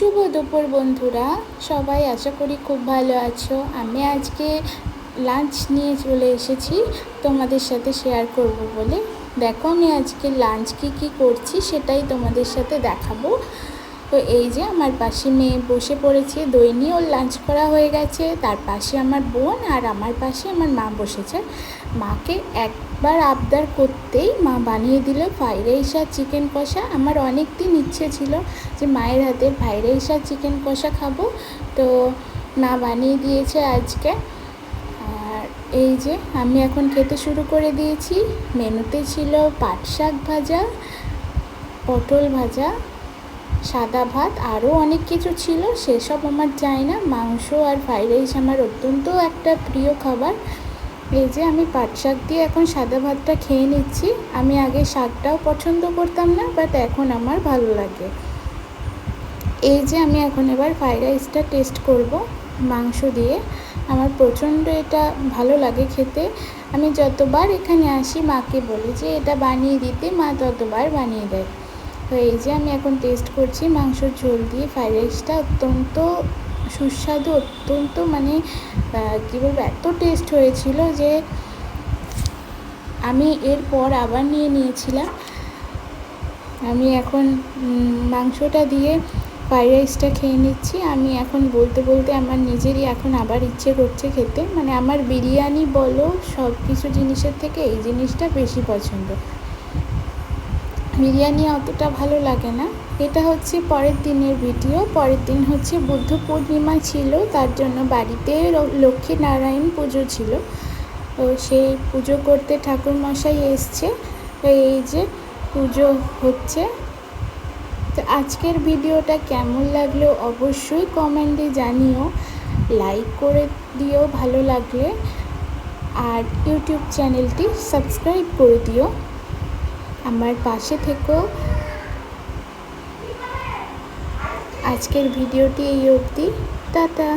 শুভ দুপুর বন্ধুরা, সবাই আশা করি খুব ভালো আছো। আমি আজকে লাঞ্চ নিয়ে চলে এসেছি তোমাদের সাথে শেয়ার করব বলে। দেখো আমি আজকে লাঞ্চ কি করছি সেটাই তোমাদের সাথে দেখাবো। তো এই যে আমার পাশে মেয়ে বসে পড়েছে, দৈনি ওর লাঞ্চ করা হয়ে গেছে। তার পাশে আমার বোন আর আমার পাশে আমার মা বসেছে। মাকে একবার আবদার করতেই মা বানিয়ে দিল ফ্রাইড রাইস আর চিকেন কষা। আমার অনেক দিন ইচ্ছে ছিল যে মায়ের হাতের ফ্রাইড রাইস আর চিকেন কষা খাবো, তো মা বানিয়ে দিয়েছে আজকে। আর এই যে আমি এখন খেতে শুরু করে দিয়েছি। মেনুতে ছিল পাট শাক ভাজা, পটল ভাজা, সাদা ভাত, আরও অনেক কিছু ছিল, সেসব আমার চাই না। মাংস আর ফ্রাইড রাইস আমার অত্যন্ত একটা প্রিয় খাবার। এই যে আমি পাট শাক দিয়ে এখন সাদা ভাতটা খেয়ে নিচ্ছি। আমি আগে শাকটাও পছন্দ করতাম না, বাট এখন আমার ভালো লাগে। এই যে আমি এখন এবার ফ্রাইড রাইসটা টেস্ট করব মাংস দিয়ে। আমার প্রচণ্ড এটা ভালো লাগে খেতে। আমি যতবার এখানে আসি মাকে বলি যে এটা বানিয়ে দিতে, মা ততবার বানিয়ে দেয়। তো এই যে আমি এখন টেস্ট করছি মাংসর ঝোল দিয়ে ফ্রাইড রাইসটা। অত্যন্ত সুস্বাদু, অত্যন্ত মানে কী বলবো, এত টেস্ট হয়েছিল যে আমি এরপর আবার নিয়েছিলাম। আমি এখন মাংসটা দিয়ে ফ্রাইড রাইসটা খেয়ে নিচ্ছি। আমি এখন বলতে বলতে আমার নিজেরই এখন আবার ইচ্ছে করছে খেতে। মানে আমার বিরিয়ানি বলো সব কিছু জিনিসের থেকে এই জিনিসটা বেশি পছন্দ। বিরিয়ানি অতটা ভালো লাগে না। এটা হচ্ছে পরের দিনের ভিডিও। পরের দিন হচ্ছে বুদ্ধ পূর্ণিমা ছিল, তার জন্য বাড়িতে লক্ষ্মী নারায়ণ পুজো ছিল। তো সেই পুজো করতে ঠাকুরমশাই এসছে। তো এই যে পুজো হচ্ছে। তো আজকের ভিডিওটা কেমন লাগলো অবশ্যই কমেন্টে জানিও, লাইক করে দিও ভালো লাগলে, আর ইউটিউব চ্যানেলটি সাবস্ক্রাইব করে দিও। আমার পাশে থেকো। আজকের ভিডিওটি এই অবধি। টাটা।